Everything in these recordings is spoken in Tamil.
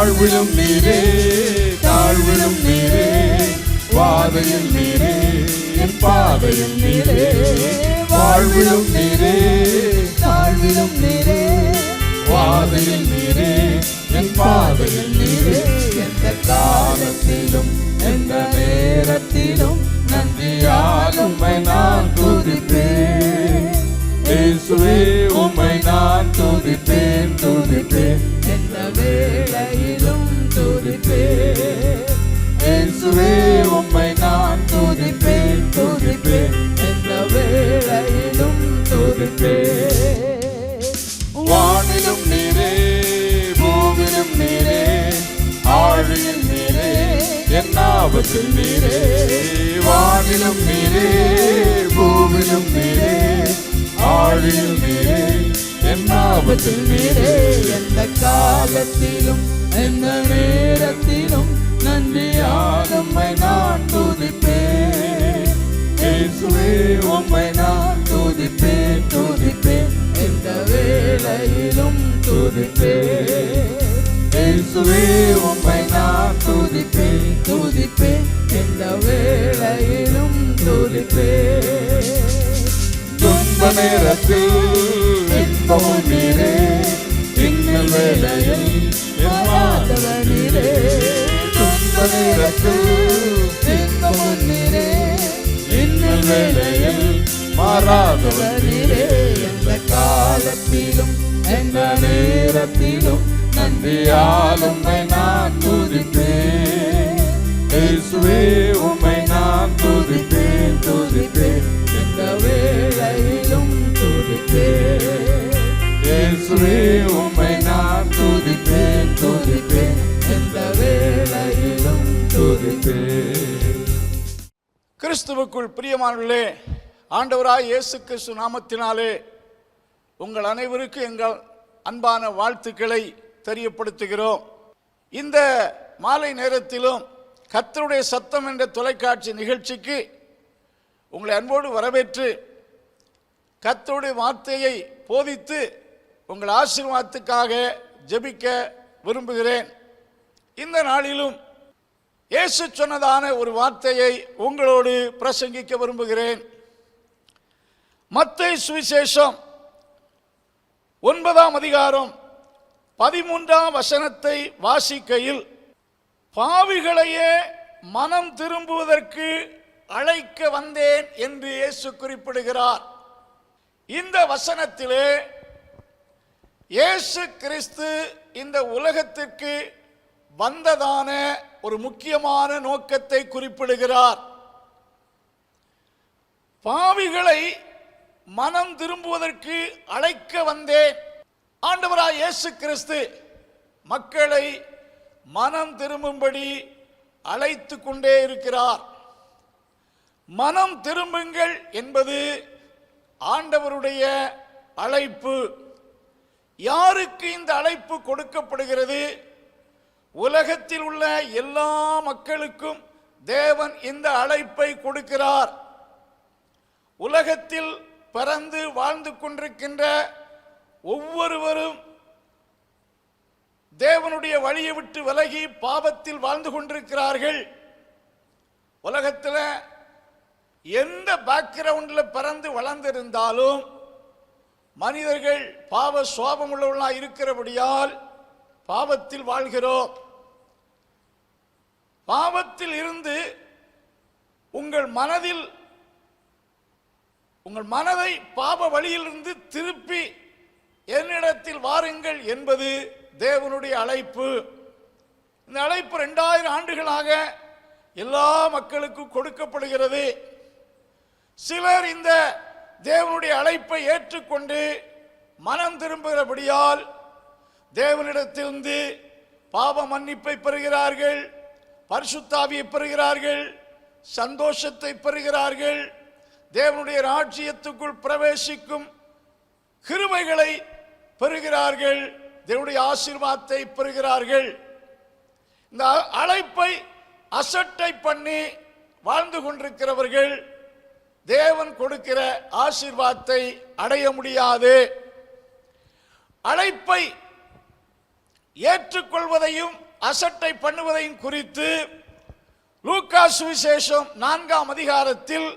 வாழ்விலும் நீரே, தாழ்விலும் நீரே, வாதையில் நீரே, என் பாதையில் நீரே. வாழ்விலும் நீரே, தாழ்விலும் நீரே, வாதையில் நீரே, என் பாதையில் நீரே. எந்த காலத்திலும் எந்த நேரத்திலும் நன்றியால் உம்மை நான் துதிப்பேன். இயேசுவே உம்மை நான் துதிப்பேன், துதிப்பேன். எந்த வேளையிலும் துதிப்பேன். இயேசுவே உம்மை நான் துதிப்பேன், துதிப்பேன். எந்த வேளையிலும் துதிப்பேன். வானிலும் நீரே, பூவிலும் நீரே, ஆழியில் நீரே, என் ஆபத்தில் நீரே. வானிலும் நீரே, பூவிலும் நீரே, ஆழியில் நீரே, என் ஆபத்தில் நீரே. எந்த காலத்திலும் எந்த நேரத்திலும் நன்றியால் உம்மை நான் துதிப்பேன். இயேசுவே உம்மை நான் துதிப்பேன், துதிப்பேன். எந்த வேளையிலும் துதிப்பேன். இயேசுவே உம்மை நான் துதிப்பேன், துதிப்பேன். எந்த வேளையிலும் துதிப்பேன். துன்ப நேரத்தில் இன்பமும் நீரே, இன்னல் வேளையில் என் ஆதரவு நீரே. துன்ப நேரத்தில் இன்பமும் நீரே, இன்னல் வேளையில் மாறாதவர் நீரே. எந்த காலத்திலும் எந்த நேரத்திலும் நன்றியால் உம்மை நான் துதிப்பேன். இயேசுவே உம்மை நான் துதிப்பேன், துதிப்பேன். எந்த வேளையிலும் துதிப்பேன். இயேசுவே உம்மை நான் துதிப்பேன், துதிப்பேன். எந்த வேளையிலும் துதிப்பேன். கிறிஸ்துவுக்குள் பிரியமானவர்களே, ஆண்டவராய் இயேசு கிறிஸ்து நாமத்தினாலே உங்கள் அனைவருக்கு எங்கள் அன்பான வாழ்த்துக்களை தெரியப்படுத்துகிறோம். இந்த மாலை நேரத்திலும் கர்த்தருடைய சத்தம் என்ற தொலைக்காட்சி நிகழ்ச்சிக்கு உங்களை அன்போடு வரவேற்று கர்த்தருடைய வார்த்தையை போதித்து உங்கள் ஆசீர்வாதத்துக்காக ஜெபிக்க விரும்புகிறேன். இந்த நாளிலும் இயேசு சொன்னதான ஒரு வார்த்தையை உங்களோடு பிரசங்கிக்க விரும்புகிறேன். மத்தேயு சுவிசேஷம் 9ஆம் அதிகாரம் 13ஆம் வசனத்தை வாசிக்கையில், பாவிகளையே மனம் திரும்புவதற்கு அழைக்க வந்தேன் என்று இயேசு குறிப்பிடுகிறார். இந்த வசனத்திலே இயேசு கிறிஸ்து இந்த உலகத்திற்கு வந்ததான ஒரு முக்கியமான நோக்கத்தை குறிப்பிடுகிறார். பாவிகளை மனம் திரும்புவதற்கு அழைக்க வந்தேன். ஆண்டவராய் இயேசு கிறிஸ்து மக்களை மனம் திரும்பும்படி அழைத்து கொண்டே இருக்கிறார். மனம் திரும்புங்கள் என்பது ஆண்டவருடைய அழைப்பு. யாருக்கு இந்த அழைப்பு கொடுக்கப்படுகிறது? உலகத்தில் உள்ள எல்லா மக்களுக்கும் தேவன் இந்த அழைப்பை கொடுக்கிறார். உலகத்தில் பிறந்து வாழ்ந்து கொண்டிருக்கின்ற ஒவ்வொருவரும் தேவனுடைய வழியை விட்டு விலகி பாவத்தில் வாழ்ந்து கொண்டிருக்கிறார்கள். உலகத்தில் எந்த பேக்ரவுண்டில் பிறந்து வளர்ந்திருந்தாலும் மனிதர்கள் பாவ சுவாபம் உள்ளவர்களாக இருக்கிறபடியால் பாவத்தில் வாழ்கிறோம். பாவத்தில் இருந்து உங்கள் மனதை பாவ வழியிலிருந்து திருப்பி என்னிடத்தில் வாருங்கள் என்பது தேவனுடைய அழைப்பு. இந்த அழைப்பு 2000 ஆண்டுகளாக எல்லா மக்களுக்கும் கொடுக்கப்படுகிறது. சிலர் இந்த தேவனுடைய அழைப்பை ஏற்றுக்கொண்டு மனம் திரும்புகிறபடியால் தேவனிடத்திலிருந்து பாவ மன்னிப்பை பெறுகிறார்கள், பரிசுத்தாவியை பெறுகிறார்கள், சந்தோஷத்தை பெறுகிறார்கள், தேவனுடைய ராஜ்யத்துக்குள் பிரவேசிக்கும் கிருபைகளை பெறுகிறார்கள், தேவனுடைய ஆசீர்வாதத்தை பெறுகிறார்கள். இந்த அழைப்பை அசட்டை பண்ணி வாழ்ந்து கொண்டிருக்கிறவர்கள் தேவன் கொடுக்கிற ஆசீர்வாதத்தை அடைய முடியாது. அழைப்பை ஏற்றுக்கொள்வதையும் அசட்டை பண்ணுவதையும் குறித்து லூக்கா சுவிசேஷம் 4ஆம் அதிகாரத்தில்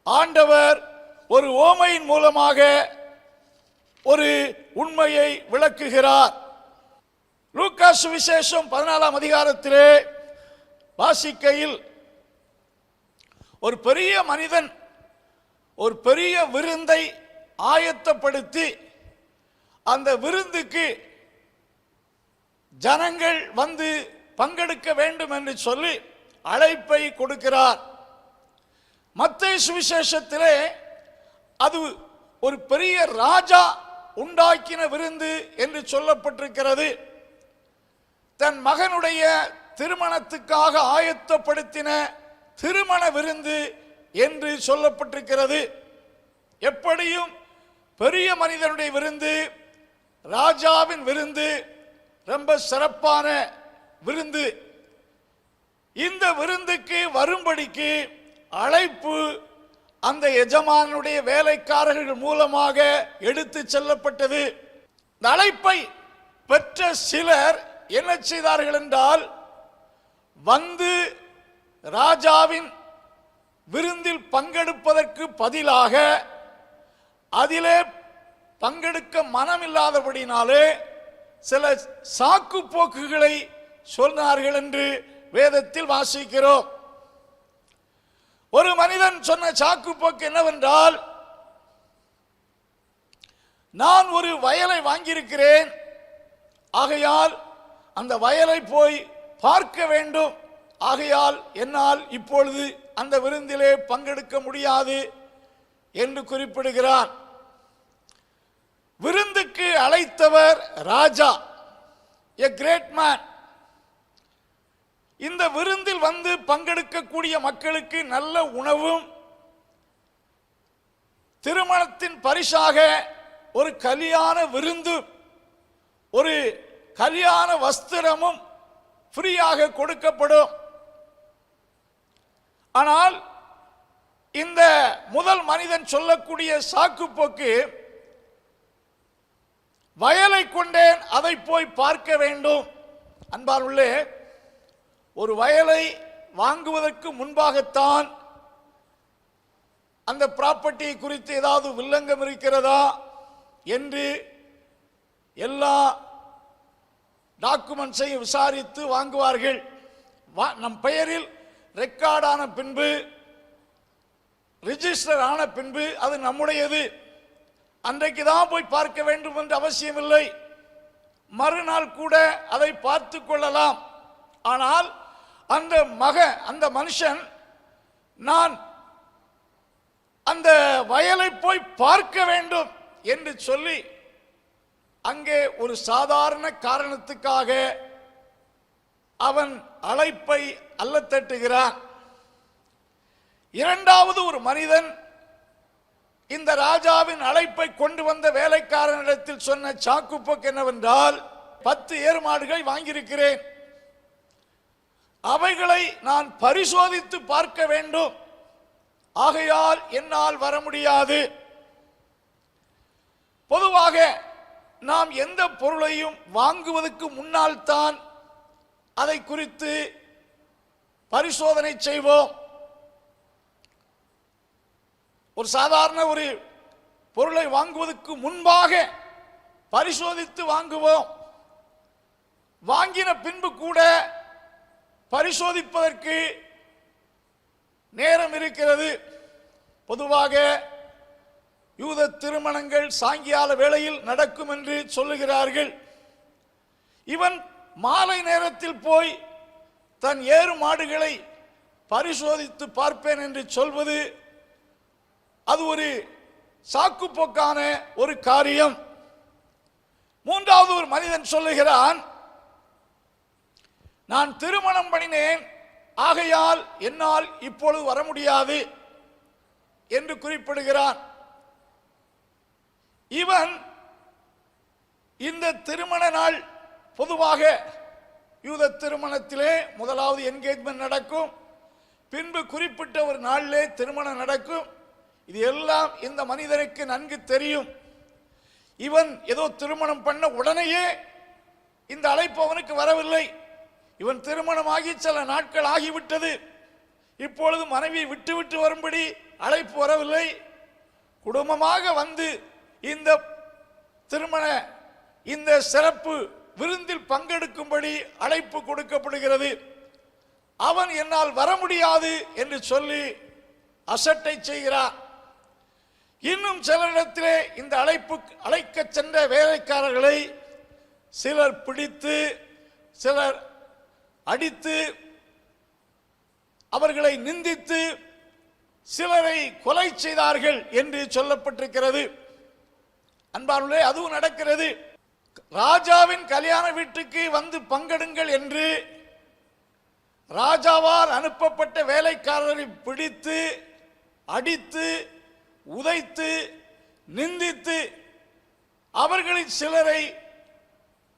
ஆண்டவர் ஒரு ஓமையின் மூலமாக ஒரு உண்மையை விளக்குகிறார். லூக்கா சுவிசேஷம் 14ஆம் அதிகாரத்திலே வாசிக்கையில் ஒரு பெரிய மனிதன் ஒரு பெரிய விருந்தை ஆயத்தப்படுத்தி அந்த விருந்துக்கு ஜனங்கள் வந்து பங்கெடுக்க வேண்டும் என்று சொல்லி அழைப்பை கொடுக்கிறார். மத்தேயு சுவிசேஷத்திலே அது ஒரு பெரிய ராஜா உண்டாக்கின விருந்து என்று சொல்லப்பட்டிருக்கிறது. தன் மகனுடைய திருமணத்துக்காக ஆயத்தப்படுத்தின திருமண விருந்து என்று சொல்லப்பட்டிருக்கிறது. எப்படியும் பெரிய மனிதனுடைய விருந்து, ராஜாவின் விருந்து ரொம்ப சிறப்பான விருந்து. இந்த விருந்துக்கு வரும்படிக்கு அழைப்பு அந்த எஜமானுடைய வேலைக்காரர்கள் மூலமாக எடுத்து செல்லப்பட்டது. இந்த அழைப்பை பெற்ற சிலர் என்ன செய்தார்கள் என்றால், வந்து ராஜாவின் விருந்தில் பங்கெடுப்பதற்கு பதிலாக அதிலே பங்கெடுக்க மனமில்லாதபடினாலே சில சாக்கு போக்குகளை சொன்னார்கள் என்று வேதத்தில் வாசிக்கிறோம். ஒரு மனிதன் சொன்ன சாக்கு போக்கு என்னவென்றால், நான் ஒரு வயலை வாங்கியிருக்கிறேன், ஆகையால் அந்த வயலை போய் பார்க்க வேண்டும், ஆகையால் என்னால் இப்பொழுது அந்த விருந்திலே பங்கெடுக்க முடியாது என்று குறிப்பிடுகிறார். விருந்துக்கு அழைத்தவர் ராஜா, a great man. இந்த விருந்தில் வந்து பங்கெடுக்கக்கூடிய மக்களுக்கு நல்ல உணவும், திருமணத்தின் பரிசாக ஒரு கல்யாண விருந்து, ஒரு கல்யாண வஸ்திரமும் ஃப்ரீயாக கொடுக்கப்படும். ஆனால் இந்த முதல் மனிதன் சொல்லக்கூடிய சாக்கு போக்கு, வயலை கொண்டேன், அதை போய் பார்க்க வேண்டும். அன்பார்ந்தவர்களே, ஒரு வயலை வாங்குவதற்கு முன்பாகத்தான் அந்த ப்ராப்பர்ட்டி குறித்து ஏதாவது வில்லங்கம் இருக்கிறதா என்று எல்லா டாக்குமெண்ட்ஸையும் விசாரித்து வாங்குவார்கள். நம் பெயரில் ரெக்கார்டான பின்பு, ரிஜிஸ்டர் ஆன பின்பு அது நம்முடையது. அன்றைக்கு தான் போய் பார்க்க வேண்டும் என்று அவசியமில்லை, மறுநாள் கூட அதை பார்த்து கொள்ளலாம். ஆனால் அந்த மனுஷன், நான் அந்த வயலை போய் பார்க்க வேண்டும் என்று சொல்லி அங்கே ஒரு சாதாரண காரணத்துக்காக அவன் அழைப்பை அல்லத்தட்டுகிறான். இரண்டாவது ஒரு மனிதன் இந்த ராஜாவின் அழைப்பை கொண்டு வந்த வேலைக்காரனிடத்தில் சொன்ன சாக்குப்போக்கு என்னவென்றால், 10 ஏறுமாடுகளை வாங்கியிருக்கிறேன், அவைகளை நான் பரிசோதித்து பார்க்க வேண்டும், ஆகையால் என்னால் வர முடியாது. பொதுவாக நாம் எந்த பொருளையும் வாங்குவதற்கு முன்னால் தான் அதை குறித்து பரிசோதனை செய்வோம். ஒரு சாதாரண ஒரு பொருளை வாங்குவதற்கு முன்பாக பரிசோதித்து வாங்குவோம். வாங்கின பின்பு கூட பரிசோதிப்பதற்கு நேரம் இருக்கிறது. பொதுவாக யூத திருமணங்கள் சாயங்கால வேளையில் நடக்கும் என்று சொல்லுகிறார்கள். இவன் மாலை நேரத்தில் போய் தன் ஏறு மாடுகளை பரிசோதித்து பார்ப்பேன் என்று சொல்வது அது ஒரு சாக்குப்போக்கான ஒரு காரியம். மூன்றாவது ஒரு மனிதன் சொல்லுகிறான், நான் திருமணம் பண்ணினேன், ஆகையால் என்னால் இப்பொழுது வர முடியாது என்று குறிப்பிடுகிறான். இவன் இந்த திருமண நாள், பொதுவாக யூத திருமணத்திலே முதலாவது என்கேஜ்மெண்ட் நடக்கும், பின்பு குறிப்பிட்ட ஒரு நாளிலே திருமணம் நடக்கும். இது எல்லாம் இந்த மனிதனுக்கு நன்கு தெரியும். இவன் ஏதோ திருமணம் பண்ண உடனேயே இந்த அழைப்பு அவனுக்கு வரவில்லை. இவன் திருமணமாகி சில நாட்கள் ஆகிவிட்டது, இப்பொழுது மனைவி விட்டு விட்டு வரும்படி அழைப்பு வரவில்லை. குடும்பமாக வந்து இந்த திருமண இந்த சிறப்பு விருந்தில் பங்கெடுக்கும்படி அழைப்பு கொடுக்கப்படுகிறது. அவன் என்னால் வர முடியாது என்று சொல்லி அசட்டை செய்கிறார். இன்னும் சிலரிடத்திலே இந்த அழைக்க சென்ற வேலைக்காரர்களை சிலர் பிடித்து, சிலர் அடித்து, அவர்களை நிந்தித்து, சிலரை கொலை செய்தார்கள் என்று சொல்லப்பட்டிருக்கிறது. அன்பார்களே, அதுவும் நடக்கிறது. ராஜாவின் கல்யாண வீட்டுக்கு வந்து பங்கெடுங்கள் என்று ராஜாவால் அனுப்பப்பட்ட வேலைக்காரரை பிடித்து, அடித்து, உதைத்து, நிந்தித்து, அவர்களில் சிலரை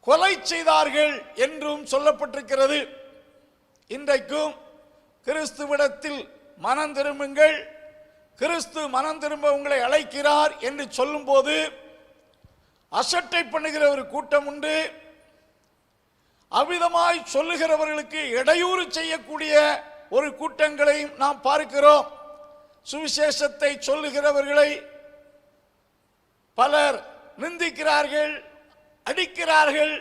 கொலை செய்தார்கள் என்றும் சொல்லப்பட்டிருக்கிறது. இன்றைக்கும் கிறிஸ்துவிடத்தில் மனம் திரும்புங்கள், கிறிஸ்து மனம் திரும்ப உங்களை அழைக்கிறார் என்று சொல்லும் போது அசட்டை பண்ணுகிற ஒரு கூட்டம் உண்டு. அவ்விதமாய் சொல்லுகிறவர்களுக்கு இடையூறு செய்யக்கூடிய ஒரு கூட்டங்களையும் நாம் பார்க்கிறோம். சுவிசேஷத்தை சொல்லுகிறவர்களை பலர் நிந்திக்கிறார்கள், அடிக்கிறார்கள்.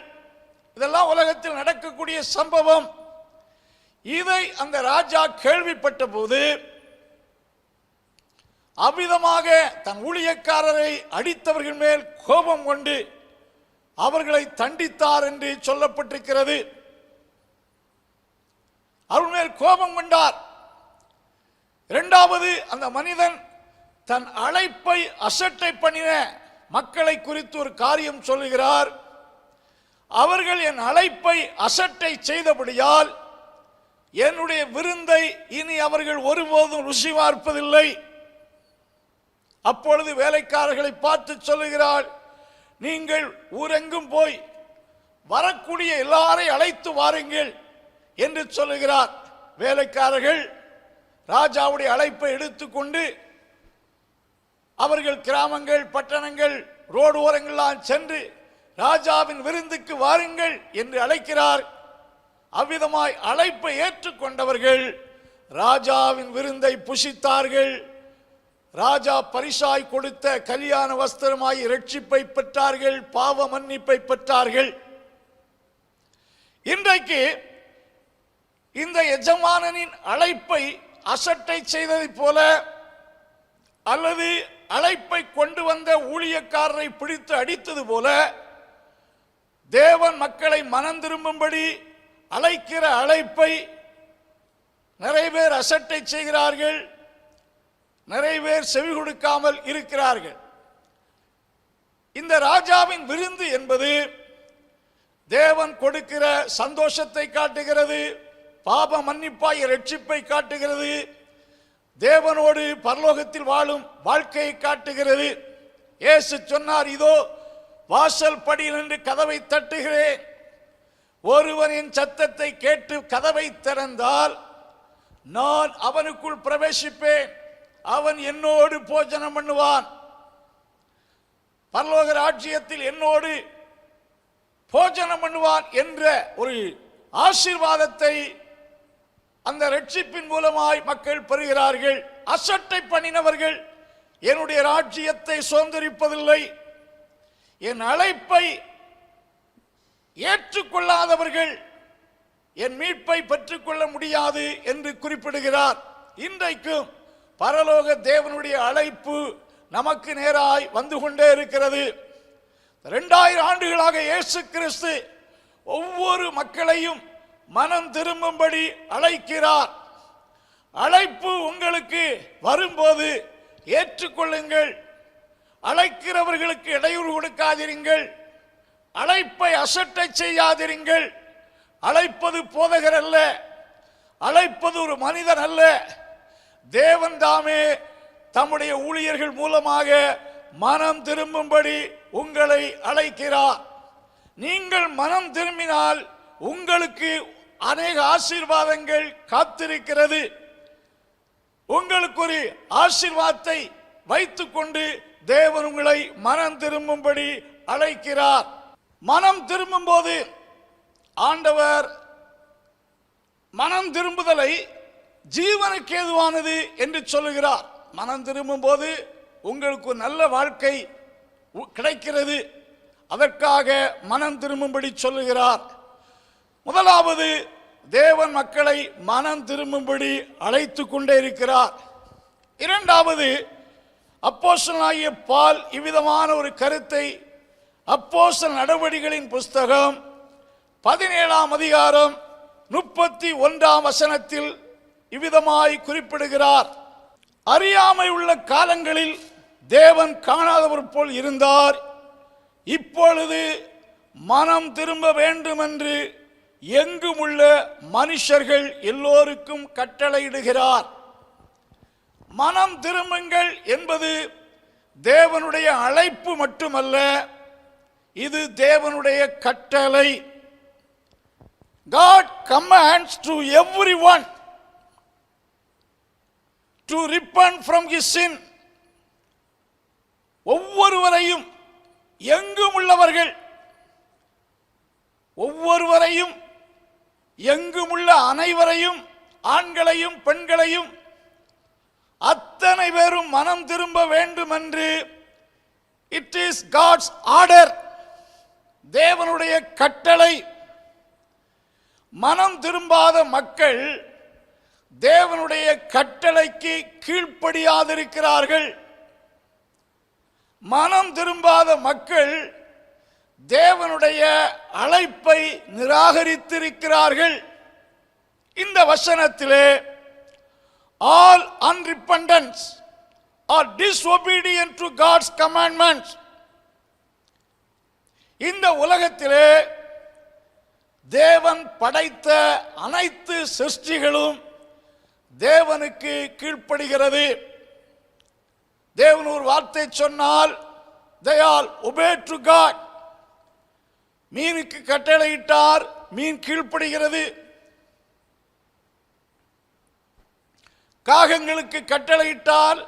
இதெல்லாம் உலகத்தில் நடக்கக்கூடிய சம்பவம். இதை அந்த ராஜா கேள்விப்பட்ட போது அவ்விதமாக தன் ஊழியக்காரரை அடித்தவர்கள் மேல் கோபம் கொண்டு அவர்களை தண்டித்தார் என்று சொல்லப்பட்டிருக்கிறது. அவர்கள் மேல் கோபம் கொண்டார். இரண்டாவது, அந்த மனிதன் தன் அழைப்பை அசட்டை பண்ணின மக்களை குறித்து ஒரு காரியம் சொல்லுகிறார். அவர்கள் என் அழைப்பை அசட்டை செய்தபடியால் என்னுடைய விருந்தை இனி அவர்கள் ஒருபோதும் ருசி பார்ப்பதில்லை. அப்பொழுது வேலைக்காரர்களை பார்த்து சொல்லுகிறாள், நீங்கள் ஊரெங்கும் போய் வரக்கூடிய எல்லாரையும் அழைத்து வாருங்கள் என்று சொல்லுகிறார். வேலைக்காரர்கள் ராஜாவுடைய அழைப்பை எடுத்துக்கொண்டு அவர்கள் கிராமங்கள், பட்டணங்கள், ரோடு ஓரங்கள்லாம் சென்று ராஜாவின் விருந்துக்கு வாருங்கள் என்று அழைக்கிறார். அவ்விதமாய் அழைப்பை ஏற்றுக்கொண்டவர்கள் ராஜாவின் விருந்தை புசித்தார்கள். ராஜா பரிசாய் கொடுத்த கல்யாண வஸ்திரமாய் இரட்சிப்பை பெற்றார்கள், பாவ மன்னிப்பை பெற்றார்கள். இன்றைக்கு இந்த எஜமானனின் அழைப்பை அசட்டை செய்ததைப் போல அல்லது அழைப்பை கொண்டு வந்த ஊழியக்காரரை பிடித்து அடித்தது போல தேவன் மக்களை மனம் திரும்பும்படி அழைக்கிற அழைப்பை நிறைய பேர் அசட்டை செய்கிறார்கள், நிறைய பேர் செவி கொடுக்காமல் இருக்கிறார்கள். இந்த ராஜாவின் விருந்து என்பது தேவன் கொடுக்கிற சந்தோஷத்தை காட்டுகிறது, பாப மன்னிப்பாய் இரட்சிப்பை காட்டுகிறது, தேவனோடு பரலோகத்தில் வாழும் வாழ்க்கையை காட்டுகிறது. இயேசு சொன்னார், இதோ வாசல் படியில் நின்று கதவை தட்டுகிறேன், ஒருவன் என் சத்தத்தை கேட்டு கதவை திறந்தால் நான் அவனுக்குள் பிரவேசிப்பேன், அவன் என்னோடு போஜனம் பண்ணுவான், பரலோக ராஜ்யத்தில் என்னோடு போஜனம் பண்ணுவான் என்ற ஒரு ஆசீர்வாதத்தை அந்த ரட்சிப்பின் மூலமாய் மக்கள் பெறுகிறார்கள். அசட்டை பண்ணினவர்கள் என்னுடைய ராஜ்யத்தை சுதந்திரிப்பதில்லை, என் அழைப்பை ஏற்றுக்கொள்ளாதவர்கள் என் மீட்பை பெற்றுக்கொள்ள முடியாது என்று குறிப்பிடுகிறார். இன்றைக்கும் பரலோக தேவனுடைய அழைப்பு நமக்கு நேராய் வந்து கொண்டே இருக்கிறது. 2000 ஆண்டுகளாக இயேசு கிறிஸ்து ஒவ்வொரு மக்களையும் மனம் திரும்பும்படி அழைக்கிறார். அழைப்பு உங்களுக்கு வரும்போது ஏற்றுக்கொள்ளுங்கள், அழைக்கிறவர்களுக்கு இடையூறு கொடுக்காதிருங்கள், அழைப்பை அசட்டை செய்யாதிருங்கள். அழைப்பது போதகர் அல்ல, அழைப்பது ஒரு மனிதன் அல்ல, தேவன் தாமே தம்முடைய ஊழியர்கள் மூலமாக மனம் திரும்பும்படி உங்களை அழைக்கிறார். நீங்கள் மனம் திரும்பினால் உங்களுக்கு அநேக ஆசீர்வாதங்கள் காத்திருக்கிறது. உங்களுக்கு ஒரு ஆசீர்வாதத்தை வைத்துக்கொண்டு தேவன் உங்களை மனம் திரும்பும்படி அழைக்கிறார். மனம் திரும்பும் போது ஆண்டவர் மனம் திரும்புதலை ஜீவனுக்கு ஏதுவானது என்று சொல்லுகிறார். மனம் திரும்பும் போது உங்களுக்கு நல்ல வாழ்க்கை கிடைக்கிறது. அதற்காக மனம் திரும்பும்படி சொல்லுகிறார். முதலாவது, தேவன் மக்களை மனம் திரும்பும்படி அழைத்து கொண்டே இருக்கிறார். இரண்டாவது, அப்போஸ்தலனாகிய பவுல் இவ்விதமான ஒரு கருத்தை அப்போஸ்தலர் நடவடிக்கைகளின் புஸ்தகம் 17ஆம் அதிகாரம் 31ஆம் வசனத்தில் இவ்விதமாய் குறிப்பிடுகிறார். அறியாமை உள்ள காலங்களில் தேவன் காணாதவர் போல் இருந்தார். இப்பொழுது மனம் திரும்ப வேண்டும் என்று எங்கும் உள்ள மனுஷர்கள் எல்லோருக்கும் கட்டளையிடுகிறார். மனம் திரும்புங்கள் என்பது தேவனுடைய அழைப்பு மட்டுமல்ல, இது தேவனுடைய கட்டளை. God commands to everyone to repent from his sin. ஒவ்வொருவரையும், எங்கும் உள்ளவர்கள் ஒவ்வொருவரையும், எங்கும் உள்ள அனைவரையும், ஆண்களையும் பெண்களையும், அத்தனை பேரும் மனம் திரும்ப வேண்டும் என்று இட் இஸ் காட்ஸ் ஆர்டர், தேவனுடைய கட்டளை. மனம் திரும்பாத மக்கள் தேவனுடைய கட்டளைக்கு கீழ்ப்படியாதிருக்கிறார்கள். மனம் திரும்பாத மக்கள் தேவனுடைய அழைப்பை நிராகரித்திருக்கிறார்கள். இந்த வசனத்திலே all unrepentants are disobedient to God's commandments. இந்த உலகத்திலே தேவன் படைத்த அனைத்து சிருஷ்டிகளும் தேவனுக்கு கீழ்ப்படுகிறது. தேவன் ஒரு வார்த்தை சொன்னால் they all obey to God. மீனுக்கு கட்டளையிட்டார், மீன் கீழ்ப்படுகிறது. காகங்களுக்கு கட்டளையிட்டால்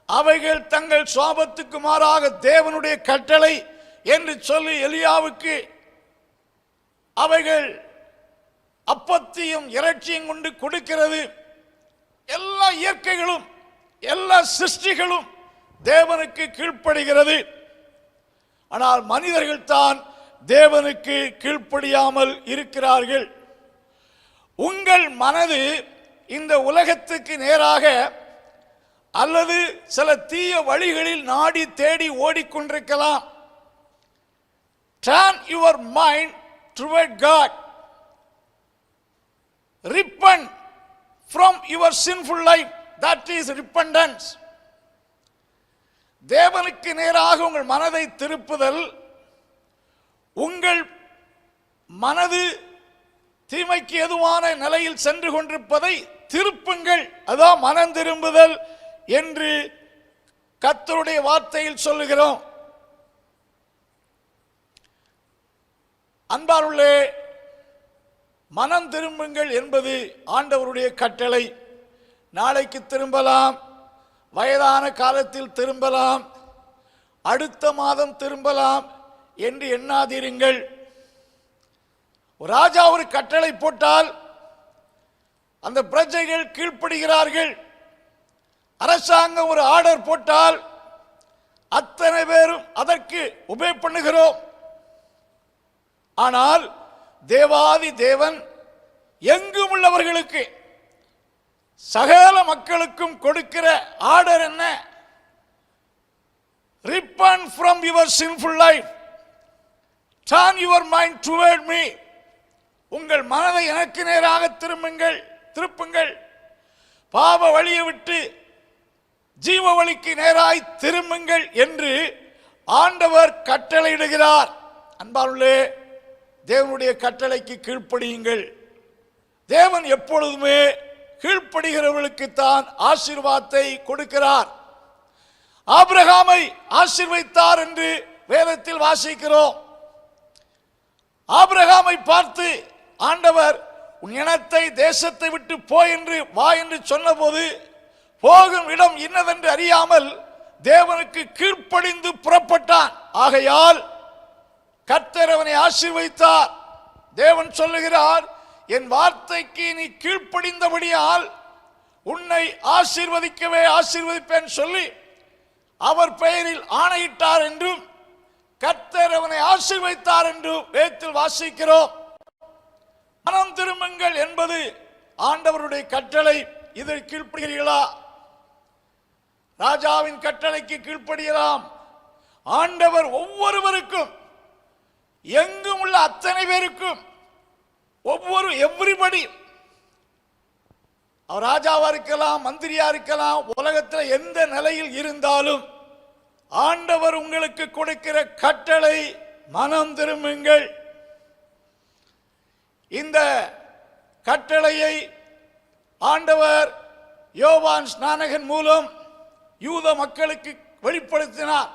அவைகள் தங்கள் சுபாவத்துக்கு மாறாக தேவனுடைய கட்டளை என்று சொல்லி எலியாவுக்கு அவைகள் அப்பத்தையும் இறைச்சியும் கொண்டு கொடுக்கிறது. எல்லா இயற்கைகளும், எல்லா சிருஷ்டிகளும் தேவனுக்கு கீழ்ப்படுகிறது. ஆனால் மனிதர்கள் தான் தேவனுக்கு கீழ்ப்படியாமல் இருக்கிறார்கள். உங்கள் மனது இந்த உலகத்துக்கு நேராக அல்லது சில தீய வழிகளில் நாடி தேடி ஓடிக்கொண்டிருக்கலாம். Turn your mind toward God. Repent from your sinful life. That is repentance. தேவனுக்கு நேராக உங்கள் மனதை திருப்புதல். உங்கள் மனது தீமைக்கு எதுவான நிலையில் சென்று கொண்டிருப்பதை திருப்புங்கள். அதான் மனம் திரும்புதல் என்று கர்த்தருடைய வார்த்தையில் சொல்லுகிறோம். அன்பாருள்ளே, மனம் திரும்புங்கள் என்பது ஆண்டவருடைய கட்டளை. நாளைக்கு திரும்பலாம், வயதான காலத்தில் திரும்பலாம், அடுத்த மாதம் திரும்பலாம் என்று எண்ணாதீருங்கள். ராஜா ஒரு கட்டளை போட்டால் அந்த பிரஜைகள் கீழ்ப்படுகிறார்கள். அரசாங்கம் ஒரு ஆர்டர் போட்டால் அத்தனை பேரும் அதற்கு உபே பண்ணுகிறோம். ஆனால் தேவாதி தேவன் எங்கும் உள்ளவர்களுக்கு, சகல மக்களுக்கும் கொடுக்கிற ஆர்டர் என்ன? Repent from your sinful life. Turn your mind toward me. உங்கள் மனதை எனக்கு நேராக திருப்புங்கள். பாவ வழியை விட்டு ஜீவ வழிக்கு நேராய் திரும்புங்கள் என்று ஆண்டவர் கட்டளையிடுகிறார். அன்பார்களே, தேவனுடைய கட்டளைக்கு கீழ்ப்படியுங்கள். தேவன் எப்பொழுதுமே கீழ்ப்படுகிறவர்களுக்கு தான் ஆசீர்வாதத்தை கொடுக்கிறார். ஆபிரகாமை ஆசீர்வதித்தார் என்று வேதத்தில் வாசிக்கிறோம். ஆபிரகாமை பார்த்து ஆண்டவர் உன் இனத்தை தேசத்தை விட்டு போய் என்று வா என்று சொன்னபோது போகும் இடம் இன்னதென்று அறியாமல் தேவனுக்கு கீழ்ப்படிந்து புறப்பட்டான். ஆகையால் கர்த்தர் அவனை ஆசீர்வதித்தார். தேவன் சொல்லுகிறார், என் வார்த்தைக்கு நீ கீழ்ப்படிந்தபடியால் உன்னை ஆசீர்வதிப்பேன் சொல்லி அவர் பெயரில் ஆணையிட்டார் என்றும் கர்த்தர் அவனை ஆசீர்வதித்தார் என்றும் வேதத்தில் வாசிக்கிறோம். மனம் திரும்புங்கள் என்பது ஆண்டவருடைய கட்டளை. இதை கீழ்ப்படுகிறீர்களா? ராஜாவின் கட்டளைக்கு கீழ்ப்படியலாம். ஆண்டவர் ஒவ்வொருவருக்கும், எங்கும் உள்ள அத்தனை பேருக்கும், எவ்ரிபடி, அவர் ராஜாவா இருக்கலாம், மந்திரியா இருக்கலாம், உலகத்தில் எந்த நிலையில் இருந்தாலும் ஆண்டவர் உங்களுக்கு கொடுக்கிற கட்டளை மனம் திரும்புங்கள். இந்த கட்டளையை ஆண்டவர் யோவான் ஸ்நானகன் மூலம் யூத மக்களுக்கு வெளிப்படுத்தினார்.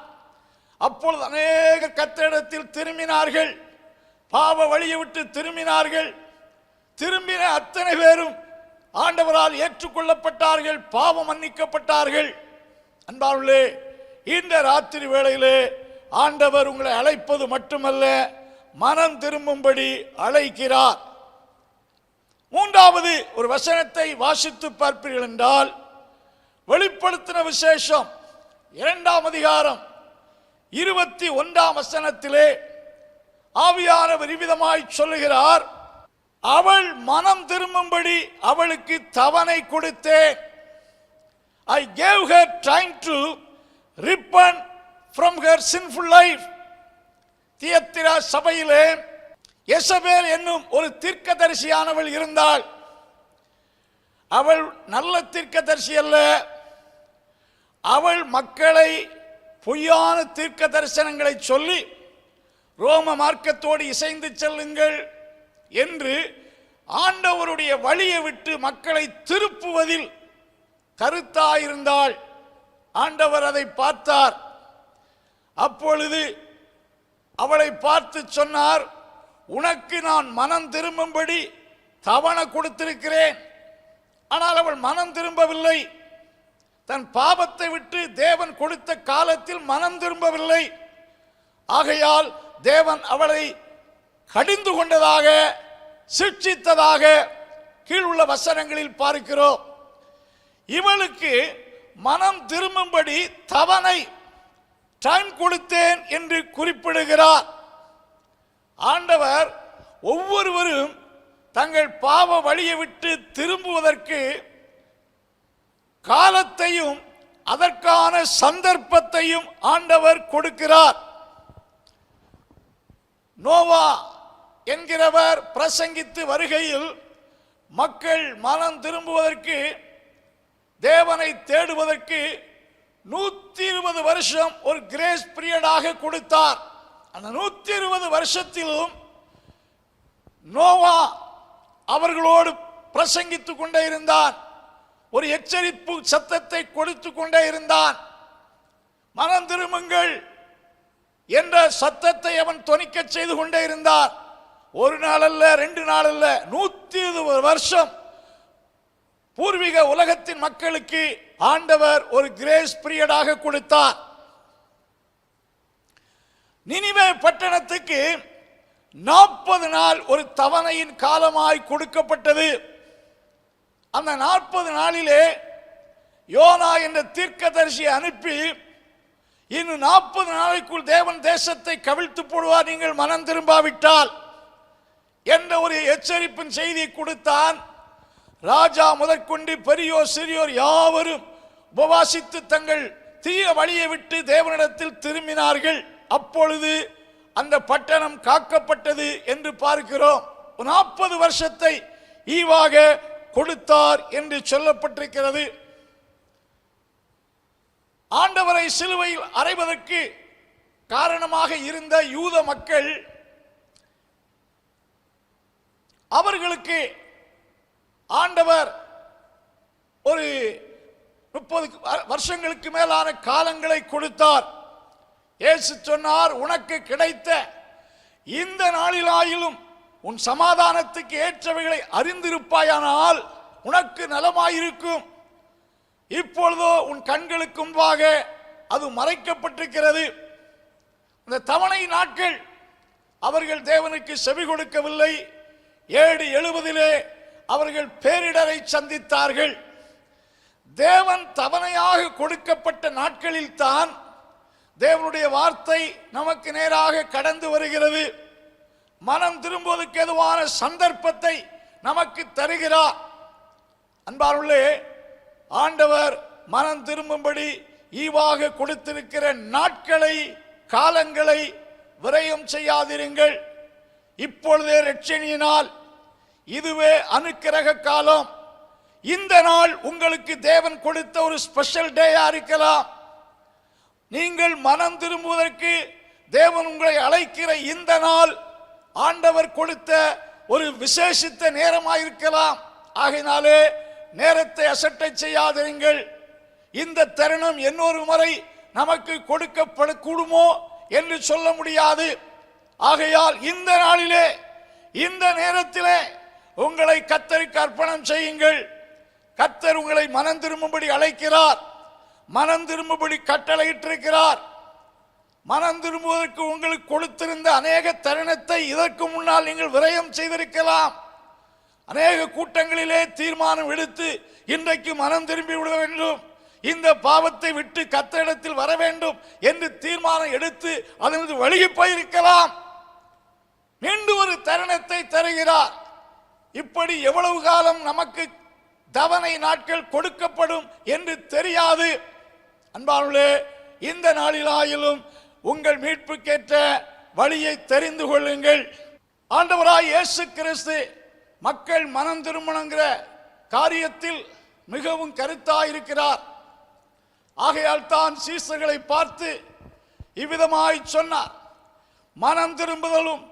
அப்பொழுது அநேக கர்த்தரிடத்தில் திரும்பினார்கள், பாவ வழியை விட்டு திரும்பினார்கள். திரும்பின அத்தனை பேரும் ஆண்டவரால் ஏற்றுக்கொள்ளப்பட்டார்கள், பாவம் மன்னிக்கப்பட்டார்கள். அன்பார்களே, இந்த ராத்திரி வேளையிலே ஆண்டவர் உங்களை அழைப்பது மட்டுமல்ல, மனம் திரும்பும்படி அழைக்கிறார். மூன்றாவது ஒரு வசனத்தை வாசித்து பார்ப்பீர்கள் என்றால், வெளிப்படுத்தின விசேஷம் 2ஆம் அதிகாரம் 21ஆம் வசனத்திலே ஆவியானவர் விதமாய் சொல்லுகிறார், அவள் மனம் திரும்பும்படி அவளுக்கு தவணை கொடுத்தேன். I gave her time to repent from her sinful life. தியத்திரா சபையிலே எசபேல் என்னும் ஒரு தீர்க்கதரிசியானவள் இருந்தாள். அவள் நல்ல தீர்க்கதரிசி அல்ல. அவள் மக்களை பொய்யான தீர்க்க தரிசனங்களை சொல்லி ரோம மார்க்கத்தோடு இசைந்து செல்லுங்கள் என்று ஆண்டவருடைய வழியை விட்டு மக்களை திருப்புவதில் கருத்தாயிருந்தாள். ஆண்டவர் அதை பார்த்தார். அப்பொழுது அவளை பார்த்து சொன்னார், உனக்கு நான் மனம் திரும்பும்படி தவணை கொடுத்திருக்கிறேன். ஆனால் அவள் மனம் திரும்பவில்லை. தன் பாவத்தை விட்டு தேவன் கொடுத்த காலத்தில் மனம் திரும்பவில்லை. ஆகையால் தேவன் அவளை கடிந்து கொண்டதாக, சிட்சித்ததாக கீழுள்ள வசனங்களில் பார்க்கிறோம். இவளுக்கு மனம் திரும்பும்படி தவணை டைம் கொடுத்தேன் என்று குறிப்பிடுகிறார். ஆண்டவர் ஒவ்வொருவரும் தங்கள் பாவ வழியை விட்டு திரும்புவதற்கு காலத்தையும் அதற்கான சந்தர்ப்பத்தையும் ஆண்டவர் கொடுக்கிறார். நோவா என்கிறவர் பிரசங்கித்து வருகையில் மக்கள் மனம் திரும்புவதற்கு, தேவனை தேடுவதற்கு 120 வருஷம் ஒரு கிரேஸ் பீரியடாக கொடுத்தார். அந்த 120 வருஷத்திலும் நோவா அவர்களோடு பிரசங்கித்துக் கொண்டே இருந்தான். ஒரு எச்சரிப்பு சத்தத்தை கொடுத்து கொண்டே இருந்தான். மனம் திரும்புங்கள் என்ற சத்தத்தை அவன் தொனிக்க செய்து கொண்டே இருந்தான். ஒரு நாள் அல்ல, 2 நாள் அல்ல, 120 வருஷம் பூர்வீக உலகத்தின் மக்களுக்கு ஆண்டவர் ஒரு கிரேஸ் பீரியடாக கொடுத்தார். நினிவே பட்டணத்துக்கு 40 நாள் ஒரு தவணையின் காலமாய் கொடுக்கப்பட்டது. அந்த 40 நாளிலே யோனா என்ற தீர்க்கதரிசியை அனுப்பி, இன்னும் 40 நாளைக்குள் தேவன் தேசத்தை கவிழ்த்து போடுவார் நீங்கள் மனம் திரும்பாவிட்டால் என்ற ஒரு எச்சரிப்பின் செய்தியை கொடுத்தான். ராஜா முதற்கொண்டு பெரியோர் சிறியோர் யாவரும் உபவாசித்து தங்கள் தீய வழியை விட்டு தேவனிடத்தில் திரும்பினார்கள். அப்பொழுது அந்த பட்டணம் காக்கப்பட்டது என்று பார்க்கிறோம். 40 வருஷத்தை ஈவாக கொடுத்தார் என்று சொல்லப்பட்டிருக்கிறது. ஆண்டவரை சிலுவையில் அறைவதற்கு காரணமாக இருந்த யூத மக்கள், அவர்களுக்கு ஆண்டவர் ஒரு 30 வருஷங்களுக்கு மேலான காலங்களை கொடுத்தார். இயேசு சொன்னார், உனக்கு கிடைத்த இந்த நாளிலாயிலும் உன் சமாதானத்துக்கு ஏற்றவைகளை அறிந்திருப்பாயானால் உனக்கு நலமாயிருக்கும். இப்பொழுதோ உன் கண்களுக்கு முன்பாக அது மறைக்கப்பட்டிருக்கிறது. இந்த தவணை நாட்கள் அவர்கள் தேவனுக்கு செவி கொடுக்கவில்லை. AD 70 அவர்கள் பேரிடரை சந்தித்தார்கள். தேவன் தவணையாக கொடுக்கப்பட்ட நாட்களில் தான் தேவனுடைய வார்த்தை நமக்கு நேராக கடந்து வருகிறது. மனம் திரும்புவதற்கு ஏதுவான சந்தர்ப்பத்தை நமக்கு தருகிறார். அன்பார்களே, ஆண்டவர் மனம் திரும்பும்படி ஈவாக கொடுத்திருக்கிற நாட்களை, காலங்களை விரயம் செய்யாதிருங்கள். இப்பொழுதே இரட்சணியினால் இதுவே அனுக்கிரக காலம். இந்த நாள் உங்களுக்கு தேவன் கொடுத்த ஒரு ஸ்பெஷல் டேயா இருக்கலாம். நீங்கள் மனம் திரும்புவதற்கு தேவன் உங்களை அழைக்கிற இந்த நாள் ஆண்டவர் கொடுத்த ஒரு விசேஷித்த நேரமாயிருக்கலாம். ஆகையினாலே நேரத்தை அசட்டை செய்யாதிருங்கள். இந்த தருணம் இன்னொரு முறை நமக்கு கொடுக்கப்படக்கூடுமோ என்று சொல்ல முடியாது. ஆகையால் இந்த நாளிலே, இந்த நேரத்திலே உங்களை கர்த்தருக்கு அர்ப்பணம் செய்யுங்கள். கர்த்தர் உங்களை மனம் திரும்பும்படி அழைக்கிறார், மனம் திரும்பும்படி கட்டளையிட்டிருக்கிறார். மனம் திரும்புவதற்கு உங்களுக்கு கொடுத்திருந்த அநேக தருணத்தை இதற்கு முன்னால் நீங்கள் விரயம் செய்திருக்கலாம். அநேக கூட்டங்களிலே தீர்மானம் எடுத்து இன்றைக்கு மனம் திரும்பி விட வேண்டும், இந்த பாவத்தை விட்டு கர்த்தரிடத்தில் வர வேண்டும் என்று தீர்மானம் எடுத்து அதனது வழியை போயிருக்கலாம். மீண்டும் ஒரு தருணத்தை தருகிறார். இப்படி எவ்வளவு காலம் நமக்கு தவணை நாட்கள் கொடுக்கப்படும் என்று தெரியாது. அன்பார்களே, இந்த நாளிலாயிலும் உங்கள் மீட்புக்கேற்ற வழியை தெரிந்து கொள்ளுங்கள். ஆண்டவராய் இயேசு கிறிஸ்து மக்கள் மனம் திரும்பணுங்கிற காரியத்தில் மிகவும் கருத்தாயிருக்கிறார். ஆகையால் தான் சீசர்களை பார்த்து இவ்விதமாய் சொன்னார், மனம் திரும்புதலும்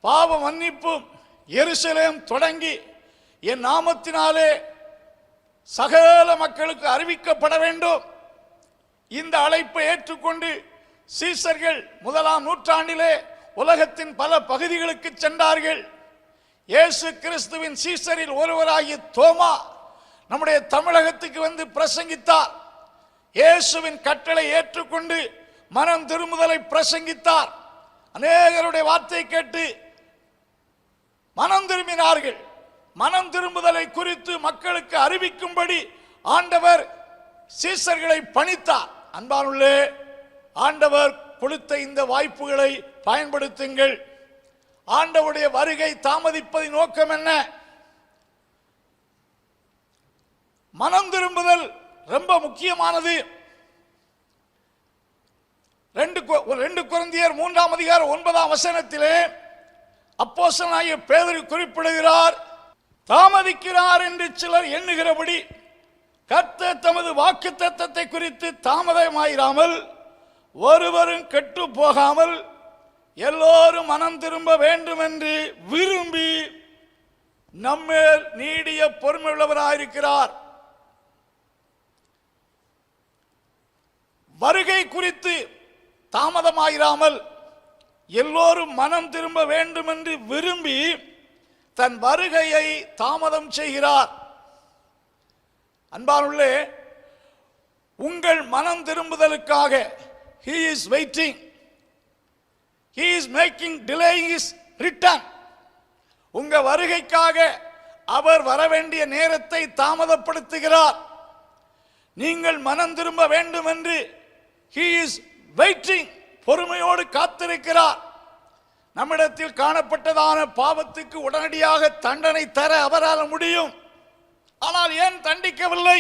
பாவ மன்னிப்பும் எருசலேம் தொடங்கி என் நாமத்தினாலே சகல மக்களுக்கு அறிவிக்கப்பட வேண்டும். இந்த அழைப்பை ஏற்றுக்கொண்டு சீசர்கள் 1ஆம் நூற்றாண்டிலே உலகத்தின் பல பகுதிகளுக்கு சென்றார்கள். இயேசு கிறிஸ்துவின் சீசரில் ஒருவராகிய தோமா நம்முடைய தமிழகத்துக்கு வந்து பிரசங்கித்தார். இயேசுவின் கட்டளை ஏற்றுக்கொண்டு மனம் திரும்புதலை பிரசங்கித்தார். அநேகருடைய வார்த்தை கேட்டு மனம் திரும்பினார்கள். மனம் திரும்புதலை குறித்து மக்களுக்கு அறிவிக்கும்படி ஆண்டவர் சீசர்களை பணித்தார். அன்பானுள்ளே, ஆண்டவர் கொடுத்த இந்த வாய்ப்புகளை பயன்படுத்துங்கள். ஆண்டவருடைய வருகை தாமதிப்பதின் நோக்கம் என்ன? மனம் திரும்புதல் ரொம்ப முக்கியமானது. 2 கொரிந்தியர் 3ஆம் அதிகாரம் 9ஆம் வசனத்திலே அப்போஸ்தலனாகிய பேதுரு குறிப்பிடுகிறார், தாமதிக்கிறார் என்று சிலர் எண்ணுகிறபடி கர்த்தர் தமது வாக்குத்தத்தத்தை குறித்து தாமதமாயிராமல் ஒருவரும் கெட்டு போகாமல் எல்லோரும் மனம் திரும்ப வேண்டும் என்று விரும்பி நம்மேல் நீடிய பொறுமை உள்ளவராயிருக்கிறார். வருகை குறித்து தாமதமாயிராமல் எல்லோரும் மனம் திரும்ப வேண்டும் என்று விரும்பி தன் வருகையை தாமதம் செய்கிறார். அன்பானுள்ளே, உங்கள் மனம் திரும்புதலுக்காக he is waiting, he is making delaying his return. உங்க வருகைக்காக அவர் வர வேண்டிய நேரத்தை தாமதப்படுத்துகிறார். நீங்கள் மனம் திரும்ப வேண்டும் என்று he is waiting, பொறுமையோடு காத்திருக்கிறார். நம்மிடத்தில் காணப்பட்டதான பாவத்துக்கு உடனடியாக தண்டனை தர அவரால் முடியும். ஆனால் ஏன் தண்டிக்கவில்லை?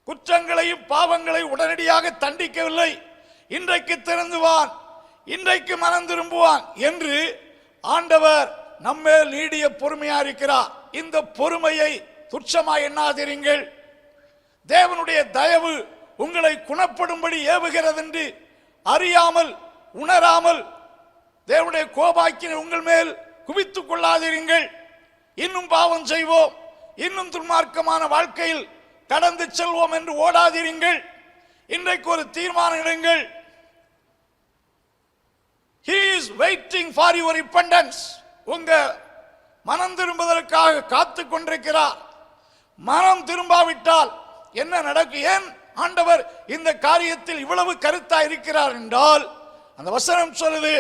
குற்றங்களையும் பாவங்களை உடனடியாக தண்டிக்கவில்லை. இன்றைக்கு திருந்துவான், இன்றைக்கு மனம் திரும்புவான் என்று ஆண்டவர் நம்மேல் நீடிய பொறுமையா இருக்கிறார். இந்த பொறுமையை துச்சமாய் எண்ணாதிருங்கள். தேவனுடைய தயவு உங்களை குணப்படும்படி ஏவுகிறது என்று அறியாமல் உணராமல் தேவனுடைய கோபாக்கினை உங்கள் மேல் குவித்துக் கொள்ளாதிருங்கள். இன்னும் பாவம் செய்வோம், இன்னும் துன்மார்க்கமான வாழ்க்கையில் கடந்து செல்வோம் என்று ஓடாதிருங்கள். இன்றைக்கு ஒரு தீர்மானம் எடுங்கள். He is waiting for your repentance. உங்க மனம் திரும்புவதற்காக காத்து கொண்டிருக்கிறார். மனம் திரும்பாவிட்டால் என்ன நடக்கும்? ஏன் ஆண்டவர் இந்த காரியத்தில் இவ்வளவு கருத்தா இருக்கிறார் என்றால், அந்த வசனம் சொல்லுது,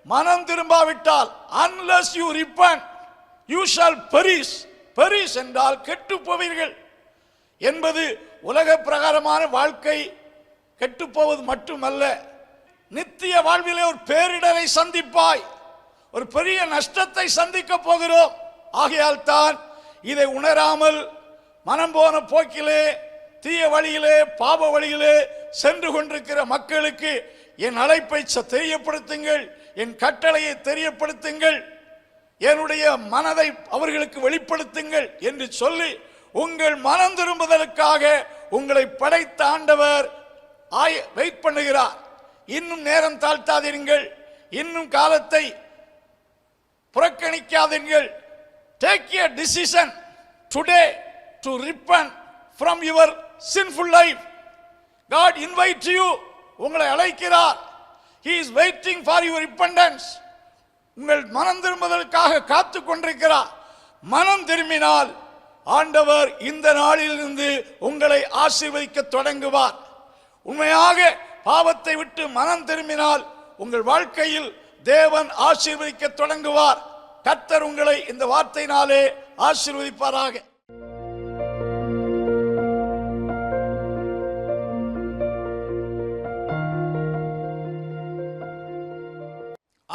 மனம் திரும்பாவிட்டால் unless you repent, you shawl perish. Perish என்றால் கெட்டு போவீர்கள் என்பது உலக பிரகாரமான வாழ்க்கை கெட்டு போவது மட்டுமல்ல, நித்திய வாழ்விலே ஒரு பேரிடரை சந்திப்பாய், ஒரு பெரிய நஷ்டத்தை சந்திக்க போகிறோம். ஆகையால் தான் இதை உணராமல் மனம் போன போக்கிலே தீய வழியிலே பாவ வழியிலே சென்று கொண்டிருக்கிற மக்களுக்கு என் அழைப்பை தெரியப்படுத்துங்கள், என் கட்டளையை தெரியப்படுத்துங்கள், என்னுடைய மனதை அவர்களுக்கு வெளிப்படுத்துங்கள் என்று சொல்லி உங்கள் மனம் திரும்புதலுக்காக உங்களை படைத்த ஆண்டவர் வெயிட் பண்ணுகிறார். இன்னும் நேரம் தாழ்த்தாதீர்கள், இன்னும் காலத்தை புறக்கணிக்காதீர்கள். Take a decision today to repent from your sinful life. God invites you. உங்களை அழைக்கிறார். He is waiting for your repentance. உங்கள் மனம் திரும்புதலுக்காக காத்து கொண்டிருக்கிறார். மனம் திரும்பினால் ஆண்டவர் இந்த நாளிலிருந்து உங்களை ஆசீர்வதிக்க தொடங்குவார். உண்மையாக பாவத்தை விட்டு மனம் திரும்பினால் உங்கள் வாழ்க்கையில் தேவன் ஆசீர்வதிக்க தொடங்குவார். கர்த்தர் உங்களை இந்த வார்த்தையினாலே ஆசீர்வதிப்பாராக.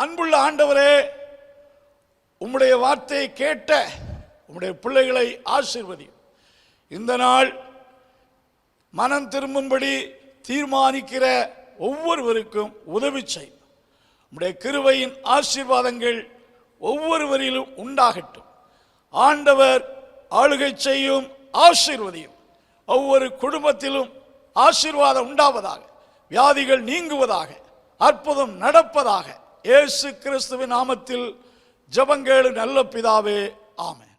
அன்புள்ள ஆண்டவரே, உம்முடைய வார்த்தையை கேட்ட உம்முடைய பிள்ளைகளை ஆசீர்வதியும். இந்த நாள் மனம் திரும்பும்படி தீர்மானிக்கிற ஒவ்வொருவருக்கும் உதவி செய்யும். உம்முடைய கிருபையின் ஆசீர்வாதங்கள் ஒவ்வொருவரிலும் உண்டாகட்டும். ஆண்டவர் ஆளுகை செய்யும், ஆசீர்வதியும். ஒவ்வொரு குடும்பத்திலும் ஆசீர்வாதம் உண்டாவதாக, வியாதிகள் நீங்குவதாக, அற்புதம் நடப்பதாக. இயேசு கிறிஸ்துவின் நாமத்தில் ஜெபங்கேளு நல்ல பிதாவே, ஆமென்.